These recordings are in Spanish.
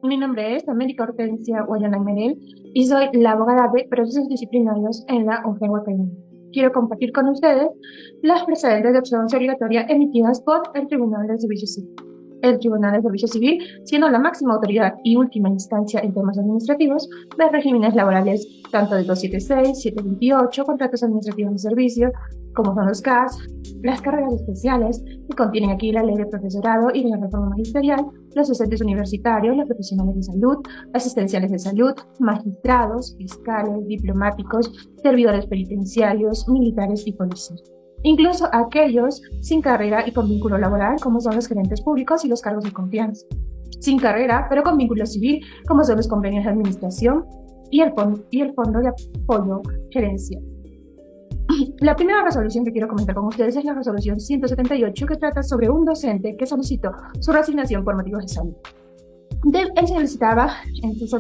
Mi nombre es América Hortensia Guayana Merel y soy la abogada de procesos disciplinarios en la UNGEN Perú. Quiero compartir con ustedes las precedentes de observancia obligatoria emitidas por el Tribunal del Servicio Civil. El Tribunal del Servicio Civil, siendo la máxima autoridad y última instancia en temas administrativos de regímenes laborales tanto del 276, 728, contratos administrativos de servicio, como son los CAS, las carreras especiales, que contienen aquí la ley de profesorado y de la reforma magisterial, los docentes universitarios, los profesionales de salud, asistenciales de salud, magistrados, fiscales, diplomáticos, servidores penitenciarios, militares y policías. Incluso aquellos sin carrera y con vínculo laboral, como son los gerentes públicos y los cargos de confianza. Sin carrera, pero con vínculo civil, como son los convenios de administración y el fondo de apoyo gerencial. La primera resolución que quiero comentar con ustedes es la resolución 178, que trata sobre un docente que solicitó su reasignación por motivos de salud. Él solicitaba en su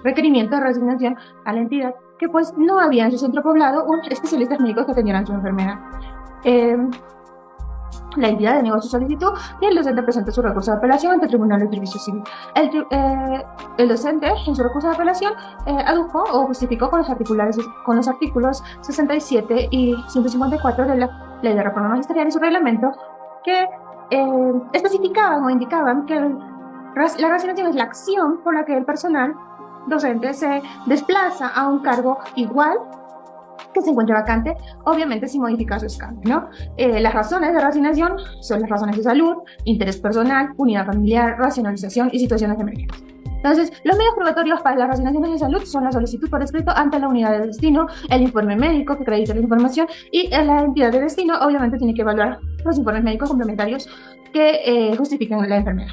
requerimiento de reasignación a la entidad que pues no había en su centro poblado un especialista médico que atendieran su enfermedad. La entidad denegó su solicitud y el docente presentó su recurso de apelación ante el Tribunal de Servicio Civil. El docente, en su recurso de apelación, adujo o justificó con los artículos 67 y 154 de la Ley de Reforma Magisterial y su reglamento, que especificaban o indicaban que la reasignación es la acción por la que el personal docente se desplaza a un cargo igual que se encuentre vacante, obviamente sin modificar su escándalo, ¿no? Las razones de reasignación son las razones de salud, interés personal, unidad familiar, racionalización y situaciones de emergencia. Entonces, los medios probatorios para las reasignaciones de salud son la solicitud por escrito ante la unidad de destino, el informe médico que acredite la información y la entidad de destino obviamente tiene que evaluar los informes médicos complementarios que justifiquen la enfermedad.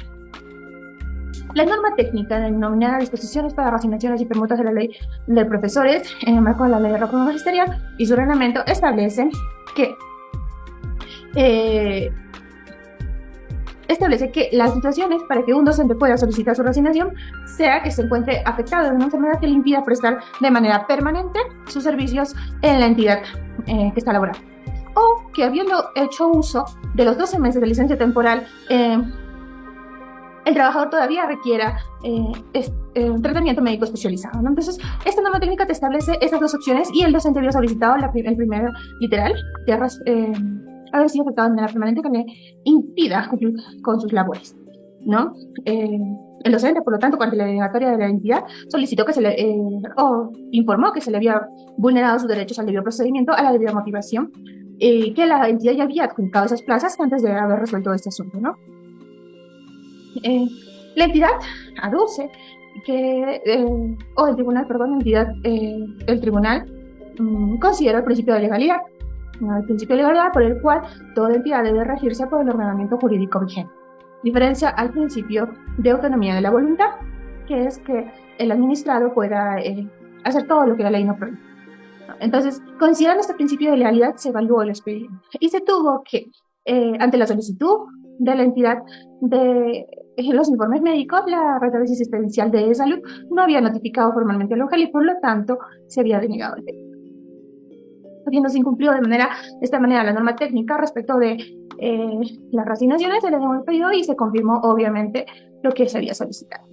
La norma técnica denominada Disposiciones para Reasignaciones y Permutas de la Ley de Profesores, en el marco de la Ley de Reforma Magisterial y su reglamento, establece que las situaciones para que un docente pueda solicitar su reasignación sea que se encuentre afectado de una enfermedad que le impida prestar de manera permanente sus servicios en la entidad que está laborando, o que habiendo hecho uso de los 12 meses de licencia temporal, el trabajador todavía requiera un tratamiento médico especializado, ¿no? Entonces, esta norma técnica te establece estas dos opciones y el docente había solicitado el primer literal de haber sido afectado de manera permanente que le impida cumplir con sus labores, ¿no? El docente, por lo tanto, ante la denegatoria de la entidad, solicitó que o informó que se le había vulnerado sus derechos al debido procedimiento, a la debida motivación, que la entidad ya había adjudicado esas plazas antes de haber resuelto este asunto, ¿no? La entidad aduce que, el tribunal considera el principio de legalidad, ¿no? El principio de legalidad por el cual toda entidad debe regirse por el ordenamiento jurídico vigente. Diferencia al principio de autonomía de la voluntad, que es que el administrado pueda hacer todo lo que la ley no prohíbe. Entonces, considerando este principio de legalidad, se evaluó el expediente y se tuvo que, ante la solicitud de la entidad de los informes médicos, la red asistencial de salud no había notificado formalmente al local y por lo tanto se había denegado el pedido. Habiéndose incumplido de esta manera la norma técnica respecto de las reasignaciones, se le denegó el pedido y se confirmó obviamente lo que se había solicitado.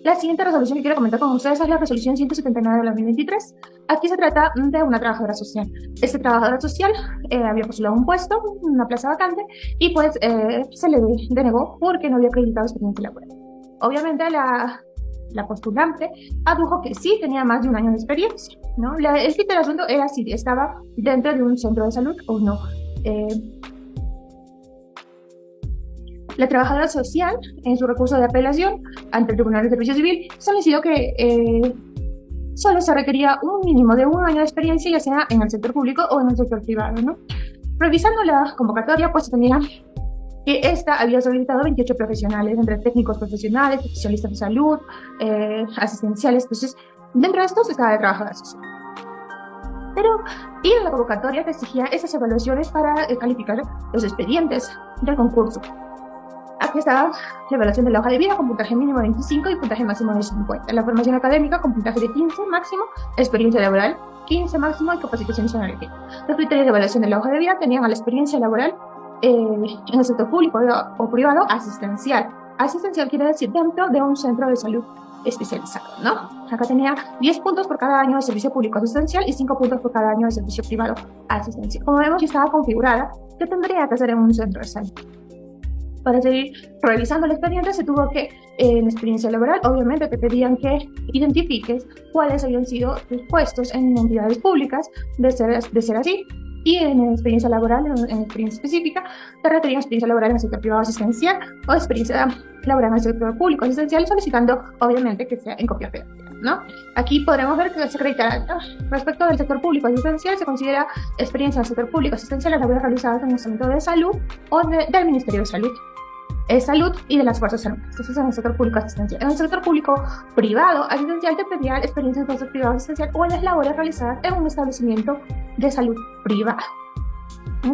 La siguiente resolución que quiero comentar con ustedes es la resolución 179 de 2023. Aquí se trata de una trabajadora social. Esta trabajadora social había postulado un puesto, una plaza vacante, y pues se le denegó porque no había acreditado experiencia laboral. Obviamente la postulante adujo que sí tenía más de un año de experiencia, ¿no? El kit del asunto era si estaba dentro de un centro de salud o no. La trabajadora social, en su recurso de apelación ante el Tribunal de Servicio Civil, solicitó que solo se requería un mínimo de un año de experiencia, ya sea en el sector público o en el sector privado, ¿no? Revisando la convocatoria, pues tenía que esta había solicitado 28 profesionales, entre técnicos profesionales, especialistas de salud, asistenciales. Entonces, dentro de estos estaba de trabajadora social. Pero, y en la convocatoria te exigía esas evaluaciones para calificar los expedientes del concurso. Aquí está la evaluación de la hoja de vida con puntaje mínimo de 25 y puntaje máximo de 50. La formación académica con puntaje de 15 máximo, experiencia laboral 15 máximo y capacitación analítica. Los criterios de evaluación de la hoja de vida tenían a la experiencia laboral en el sector público o privado asistencial, asistencial quiere decir dentro de un centro de salud especializado, ¿no? Acá tenía 10 puntos por cada año de servicio público asistencial y 5 puntos por cada año de servicio privado asistencial. Como vemos, ya estaba configurada que tendría que hacer en un centro de salud. Para seguir revisando el expediente, se tuvo que, en experiencia laboral, obviamente te pedían que identifiques cuáles habían sido tus puestos en entidades públicas, de ser así. Y en experiencia laboral, en experiencia específica, te requerían experiencia laboral en el sector privado asistencial o experiencia laboral en el sector público asistencial, solicitando, obviamente, que sea en copia federativa, ¿no? Aquí podremos ver que se acredita, ¿no? Respecto del sector público asistencial, se considera experiencia en el sector público asistencial las labores realizadas en el Centro de Salud o del Ministerio de Salud. Salud y de las Fuerzas Armadas. Entonces, en el sector público asistencial. En el sector público privado asistencial te pedía experiencia en el sector privado asistencial o en las labores realizadas en un establecimiento de salud privado.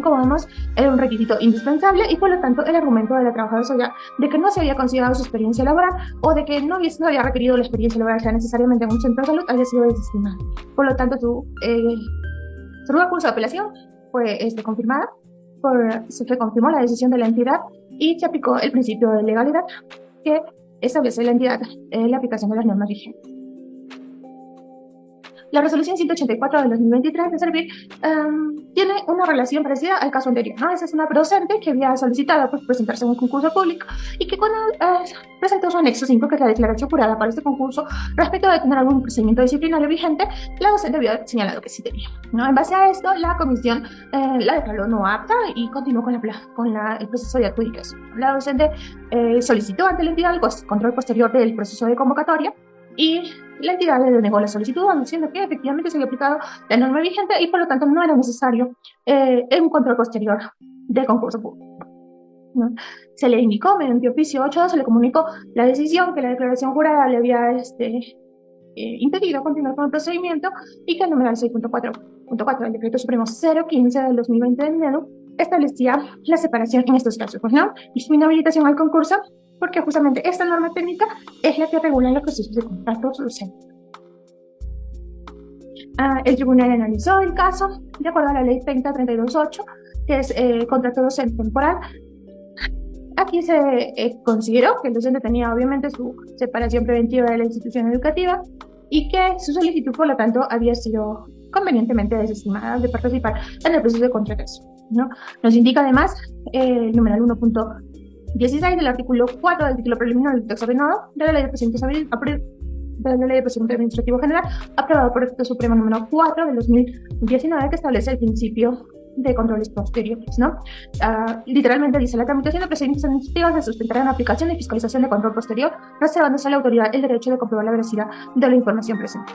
Como vemos, era un requisito indispensable y por lo tanto el argumento de la trabajadora sería de que no se había considerado su experiencia laboral o de que no había requerido la experiencia laboral ya necesariamente en un centro de salud había sido desestimada. Por lo tanto, su recurso de apelación fue confirmada, se confirmó la decisión de la entidad y se aplicó el principio de legalidad que establece la entidad en la aplicación de las normas vigentes. La resolución 184 de 2023 de Servir tiene una relación parecida al caso anterior, ¿no? Esa es una docente que había solicitado presentarse en un concurso público y que cuando presentó su anexo 5, que es la declaración jurada para este concurso, respecto de tener algún procedimiento disciplinario vigente, la docente había señalado que sí tenía, ¿no? En base a esto, la comisión la declaró no apta y continuó con el proceso de adjudicación. La docente solicitó ante la entidad el control posterior del proceso de convocatoria y la entidad le denegó la solicitud, diciendo que efectivamente se había aplicado la norma vigente y por lo tanto no era necesario un control posterior del concurso público, ¿no? Se le indicó mediante oficio 8, se le comunicó la decisión que la declaración jurada le había impedido continuar con el procedimiento y que el numeral 6.4 del Decreto Supremo 015 del 2020 de enero establecía la separación en estos casos, ¿no? Y su inhabilitación al concurso porque justamente esta norma técnica es la que regula los procesos de contratos docentes. El tribunal analizó el caso de acuerdo a la ley 30.32.8, que es contrato docente temporal. Aquí se consideró que el docente tenía obviamente su separación preventiva de la institución educativa y que su solicitud, por lo tanto, había sido convenientemente desestimada de participar en el proceso de contratación, ¿no? Nos indica además el numeral 1.16 del artículo 4 del título preliminar del texto ordenado de la Ley de Procedimiento Administrativo General, aprobado por el Decreto Supremo número 4 del 2019, que establece el principio de controles posteriores, ¿no? Literalmente dice: la tramitación de procedimientos administrativos se sustentará en aplicación y fiscalización de control posterior, reservándose a la autoridad el derecho de comprobar la veracidad de la información presente,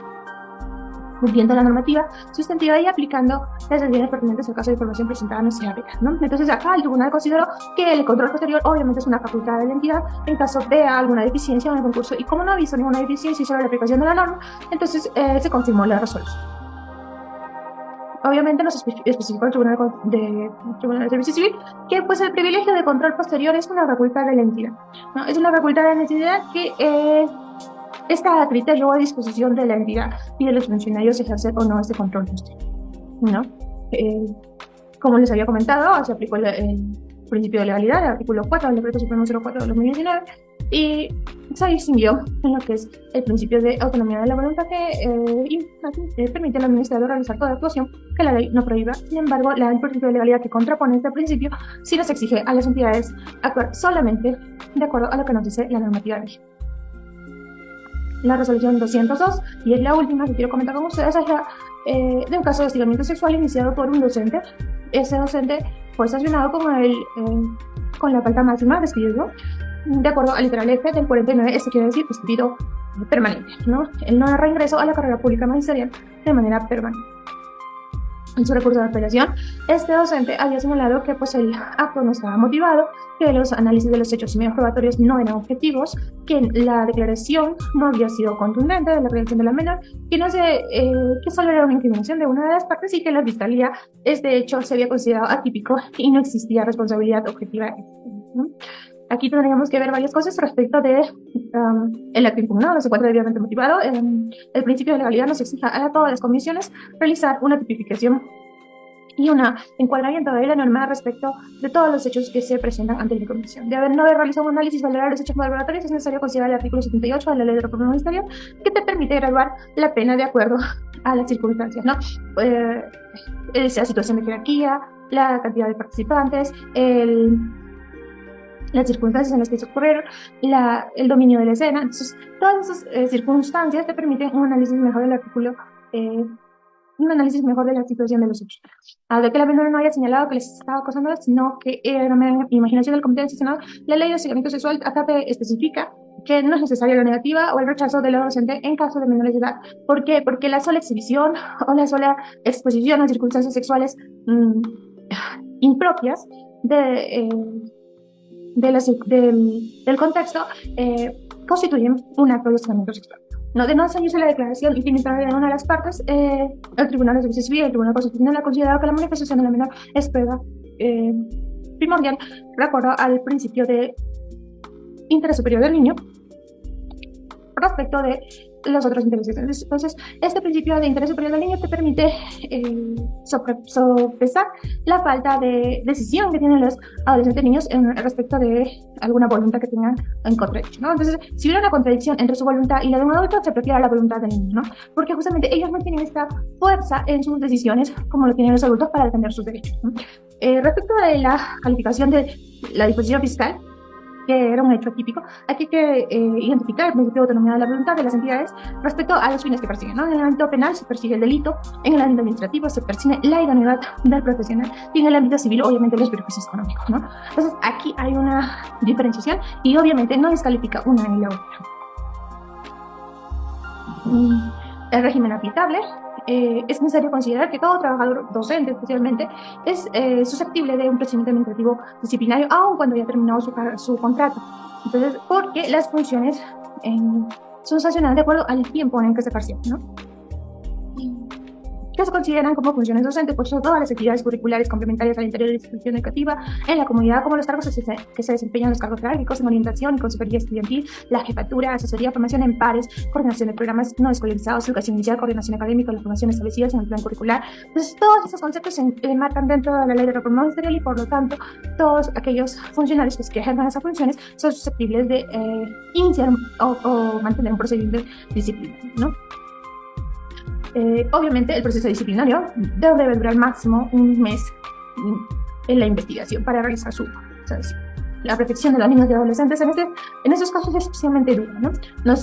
cumpliendo la normativa sustantiva y aplicando las decisiones pertinentes al caso de información presentada no sea real, ¿no? Entonces acá el tribunal consideró que el control posterior obviamente es una facultad de la entidad en caso de alguna deficiencia en el concurso, y como no avisó ninguna deficiencia y solo la aplicación de la norma, entonces se confirmó la resolución. Obviamente nos especificó el Tribunal de Servicio Civil que pues el privilegio de control posterior es una facultad de la entidad, ¿no? Es una facultad de la entidad que está a criterio o a disposición de la entidad y de los funcionarios ejercer o no este control posterior, ¿no? Como les había comentado, se aplicó el principio de legalidad, el artículo 4 del Decreto Supremo 04 de 2019, y se distinguió en lo que es el principio de autonomía de la voluntad que permite al administrador realizar toda actuación que la ley no prohíba. Sin embargo, el principio de legalidad que contrapone este principio sí nos exige a las entidades actuar solamente de acuerdo a lo que nos dice la normativa vigente. La resolución 202, y es la última que quiero comentar con ustedes, es la de un caso de hostigamiento sexual iniciado por un docente. Ese docente fue sancionado con la falta máxima, despido, de acuerdo al literal F del 49, esto quiere decir despido permanente, ¿no? El no reingreso a la carrera pública magisterial de manera permanente. En su recurso de apelación, este docente había señalado que pues el acto no estaba motivado, que los análisis de los hechos y medios probatorios no eran objetivos, que la declaración no había sido contundente de la relación de la menor, que solo era una incriminación de una de las partes y que la fiscalía este hecho se había considerado atípico y no existía responsabilidad objetiva, ¿no? Aquí tendríamos que ver varias cosas respecto de el acto impugnado, no se encuentra debidamente motivado. El principio de legalidad nos exige a todas las comisiones realizar una tipificación y un encuadramiento de la norma respecto de todos los hechos que se presentan ante la comisión. De no haber realizado un análisis valorado de los hechos moderatorios, es necesario considerar el artículo 78 de la Ley de Reforma Ministerial, que te permite graduar la pena de acuerdo a las circunstancias, ¿no? Esa situación de jerarquía, la cantidad de participantes, las circunstancias en las que se ocurrieron, el dominio de la escena. Entonces, todas esas circunstancias te permiten un análisis mejor del artículo, un análisis mejor de la situación de los hechos. De que la menor no haya señalado que les estaba acosando, sino que era una imaginación del comité decisional, la ley de hostigamiento sexual acá te especifica que no es necesaria la negativa o el rechazo del adolescente en caso de menores de edad. ¿Por qué? Porque la sola exhibición o la sola exposición a circunstancias sexuales impropias del contexto constituyen un acto de hostigamiento sexual. No, de no seguirse la declaración infinitaria de una de las partes, el Tribunal de Justicia Civil, el Tribunal Constitucional, ha considerado que la manifestación de la menor es prueba primordial, de acuerdo al principio de interés superior del niño respecto de los otros intereses. Entonces, este principio de interés superior del niño te permite sopesar la falta de decisión que tienen los adolescentes niños respecto de alguna voluntad que tengan en contradicción, ¿no? Entonces, si hubiera una contradicción entre su voluntad y la de un adulto, se prefiere la voluntad del niño, ¿no? Porque justamente ellos no tienen esta fuerza en sus decisiones como lo tienen los adultos para defender sus derechos, ¿no? Respecto de la calificación de la disposición fiscal, que era un hecho atípico, aquí hay que identificar el principio de autonomía de la voluntad de las entidades respecto a los fines que persiguen, ¿no? En el ámbito penal se persigue el delito, en el ámbito administrativo se persigue la idoneidad del profesional y en el ámbito civil, obviamente, los beneficios económicos, ¿no? Entonces, aquí hay una diferenciación y obviamente no descalifica una ni la otra. El régimen aplicable. Es necesario considerar que todo trabajador docente, especialmente, es susceptible de un procedimiento administrativo disciplinario, aun cuando haya terminado su contrato. Entonces, porque las funciones son sancionadas de acuerdo al tiempo en el que se ejercieron, ¿no? Que se consideran como funciones docentes, pues son todas las actividades curriculares complementarias al interior de la institución educativa, en la comunidad, como los cargos que se desempeñan los cargos jerárquicos en orientación y consejería estudiantil, la jefatura, asesoría, formación en pares, coordinación de programas no escolarizados, educación inicial, coordinación académica, las formaciones establecidas en el plan curricular. Entonces, todos esos conceptos se enmarcan dentro de la Ley de Reforma Ministerial y, por lo tanto, todos aquellos funcionarios que ejerzan esas funciones son susceptibles de iniciar o mantener un procedimiento disciplinario, ¿no? Obviamente el proceso disciplinario debe durar máximo un mes en la investigación para realizar la protección de los niños y adolescentes. En esos casos es especialmente duro, ¿no?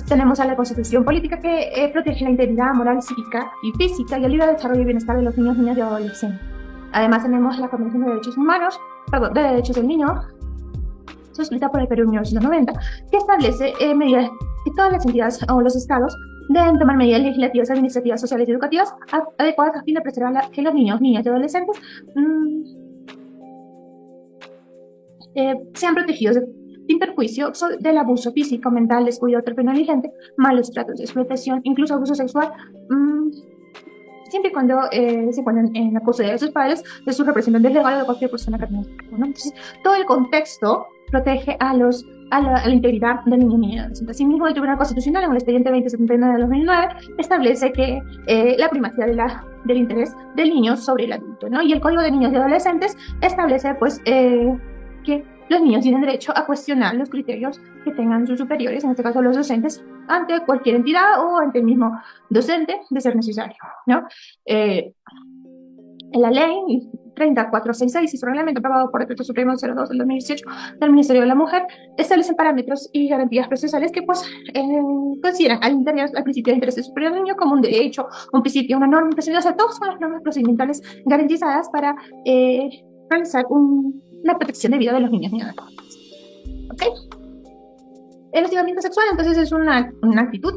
Tenemos a la Constitución Política que protege la integridad moral, psíquica y física y el libre desarrollo y bienestar de los niños, niñas y adolescentes. Además tenemos la Convención de Derechos Humanos, de Derechos del Niño, suscrita por el Perú en 1990, que establece medidas que todas las entidades o los estados deben tomar medidas legislativas, administrativas, sociales y educativas adecuadas a fin de preservar que los niños, niñas y adolescentes sean protegidos sin perjuicio del abuso físico, mental, descuido, trato negligente, malos tratos, explotación, incluso abuso sexual, siempre y cuando se encuentren en la custodia de sus padres, de sus representantes legales o de cualquier persona que tenga, ¿no? Entonces, todo el contexto protege a la integridad del niño y niña. Asimismo, el Tribunal Constitucional, en el expediente 2079 de 2009, establece que la primacía del interés del niño sobre el adulto, ¿no? Y el Código de Niños y Adolescentes establece, pues, que los niños tienen derecho a cuestionar los criterios que tengan sus superiores, en este caso los docentes, ante cualquier entidad o ante el mismo docente, de ser necesario, ¿no? En la ley 30466 y su reglamento aprobado por el Decreto Supremo 02 del 2018 del Ministerio de la Mujer establecen parámetros y garantías procesales que pues consideran al principio de interés superior del niño como un derecho, un principio, una norma procedimental. O sea, todas son las normas procedimentales garantizadas para realizar una protección de vida de los niños y niñas. ¿Ok? El hostigamiento sexual, entonces, es una actitud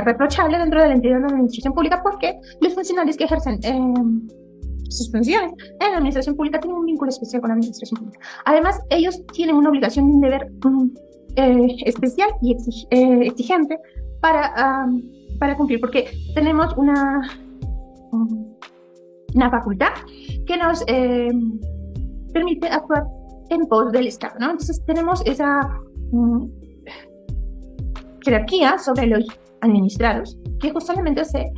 reprochable dentro de la entidad de la administración pública porque los funcionarios que ejercen sus funciones en la administración pública tienen un vínculo especial con la administración pública. Además, ellos tienen una obligación y un deber especial y exigente para cumplir, porque tenemos una facultad que nos permite actuar en pos del Estado, ¿no? Entonces tenemos esa jerarquía sobre los administrados que justamente se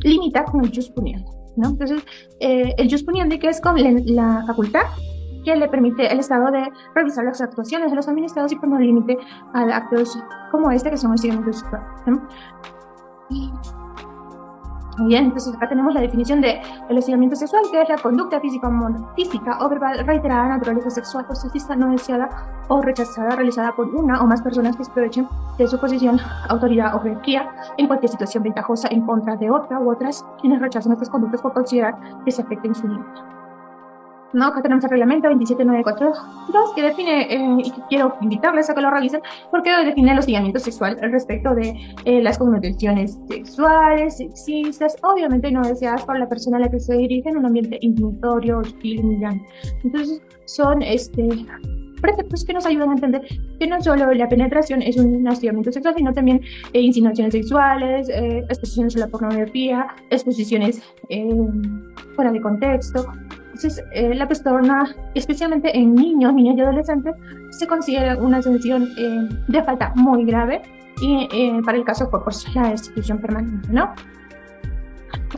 limita con el jus puniendi. ¿no? Entonces, el jus puniendi, que es con la facultad que le permite al Estado de revisar las actuaciones de los administrados y poner límite a actos como este, que son el hostigamiento sexual, ¿no? Muy bien, entonces acá tenemos la definición de el hostigamiento sexual, que es la conducta física o verbal reiterada de naturaleza sexual o sexista no deseada o rechazada realizada por una o más personas que se aprovechen de su posición, autoridad o jerarquía en cualquier situación ventajosa en contra de otra u otras quienes rechazan estas conductas por considerar que se afecten su vida. ¿No? Acá tenemos el reglamento 27942 que define, y quiero invitarles a que lo revisen, porque define el hostigamiento sexual respecto de las connotaciones sexuales, sexistas, obviamente no deseadas por la persona a la que se dirige en un ambiente intimidatorio, hostil, humillante. Entonces, son preceptos que nos ayudan a entender que no solo la penetración es un hostigamiento sexual, sino también insinuaciones sexuales, exposiciones a la pornografía, exposiciones fuera de contexto. Entonces, la persona, especialmente en niños y adolescentes, se considera una sanción de falta muy grave y para el caso pues la destitución permanente, ¿no?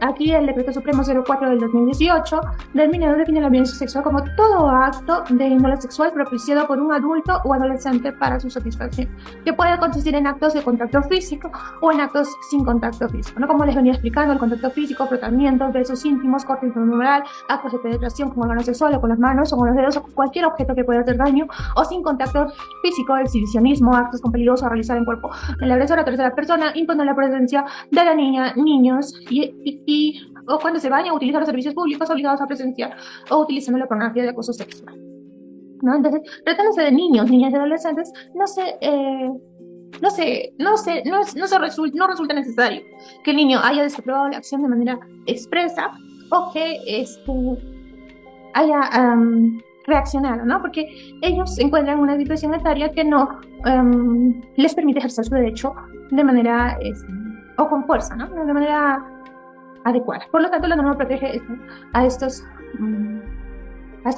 Aquí el Decreto Supremo 04 del 2018 del Minedo define la violencia sexual como todo acto de índole sexual propiciado por un adulto o adolescente para su satisfacción, que puede consistir en actos de contacto físico o en actos sin contacto físico, ¿no? Como les venía explicando, el contacto físico, frotamientos, besos íntimos, corte intramural, actos de penetración con órganos sexuales, con las manos o con los dedos o con cualquier objeto que pueda hacer daño, o sin contacto físico, exhibicionismo, actos compelidos a realizar en cuerpo el agresor a tercera persona, imponer la presencia de la niña, niños o cuando se baña, utiliza los servicios públicos obligados a presenciar o utilizando la pornografía de acoso sexual, ¿no? Entonces, tratándose de niños, niñas y adolescentes, no resulta necesario que el niño haya desaprobado la acción de manera expresa o que haya reaccionado, ¿no? Porque ellos se encuentran en una situación etaria que no les permite ejercer su derecho de manera o con fuerza, ¿no? De manera adecuada. Por lo tanto, la norma protege a estas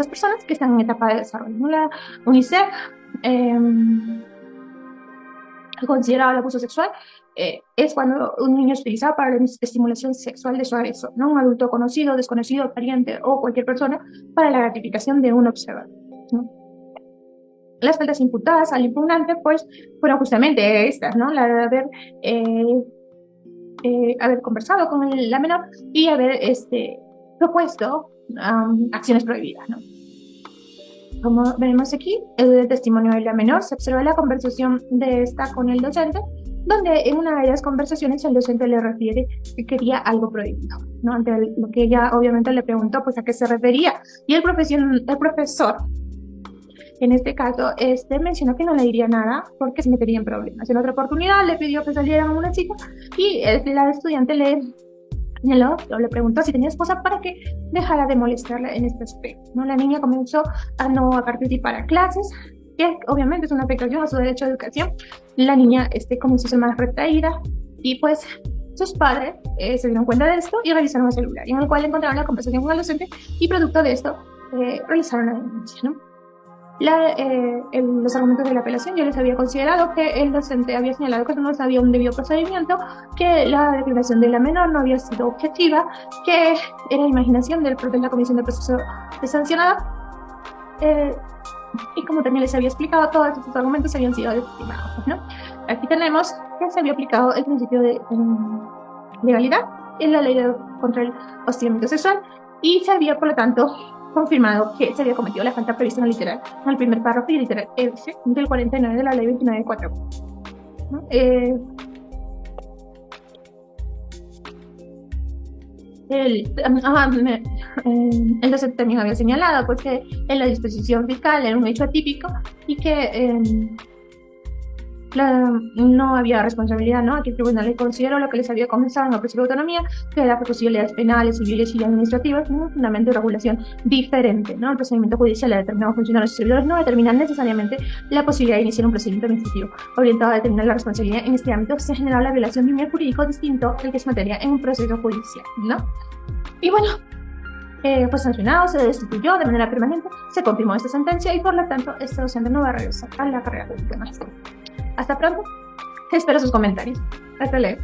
personas que están en etapa de desarrollo, ¿no? La UNICEF ha considerado el abuso sexual es cuando un niño es utilizado para la estimulación sexual de su agresor, ¿no? Un adulto conocido, desconocido, pariente o cualquier persona para la gratificación de un observador, ¿no? Las faltas imputadas al impugnante, pues, fueron justamente estas, ¿no? La de haber conversado con la menor y haber propuesto acciones prohibidas, ¿no? Como vemos aquí, el testimonio de la menor, se observa la conversación de esta con el docente, donde en una de las conversaciones el docente le refiere que quería algo prohibido, ¿no? Ante lo que ella obviamente le preguntó, pues, a qué se refería, y el profesor, en este caso, mencionó que no le diría nada porque se metería en problemas. En otra oportunidad le pidió que salieran a una cita y la estudiante le preguntó si tenía esposa para que dejara de molestarla en este aspecto, ¿no? La niña comenzó a participar a clases, que obviamente es una afectación a su derecho a educación. La niña comenzó a ser más retraída y pues sus padres se dieron cuenta de esto y revisaron el celular, en el cual encontraron la conversación con el docente y producto de esto realizaron la denuncia, ¿no? Los argumentos de la apelación, yo les había considerado que el docente había señalado que no había un debido procedimiento, que la declaración de la menor no había sido objetiva, que era imaginación de la Comisión de Proceso de Sancionada, y como también les había explicado, todos estos argumentos habían sido desestimados, ¿no? Aquí tenemos que se había aplicado el principio de legalidad en la ley contra el hostigamiento sexual y se había, por lo tanto, confirmado que se había cometido la falta prevista en el literal, en el primer párrafo y el literal F del 49 de la ley 29.4, ¿no? El docente también había señalado pues, que en la disposición fiscal era un hecho atípico y que no había responsabilidad, ¿no? Aquí el tribunal le consideró lo que les había comenzado en el proceso de autonomía, que las posibilidades penales, civiles y administrativas, ¿no? Un fundamento de regulación diferente, ¿no? El procedimiento judicial de determinados funcionarios y servidores no determina necesariamente la posibilidad de iniciar un procedimiento administrativo orientado a determinar la responsabilidad. En este ámbito se ha generado la violación de un bien jurídico distinto al que es materia en un proceso judicial, ¿no? Y bueno, fue sancionado, se destituyó de manera permanente, se confirmó esta sentencia y por lo tanto este docente no va a regresar a la carrera pública más. Hasta pronto. Espero sus comentarios. Hasta luego.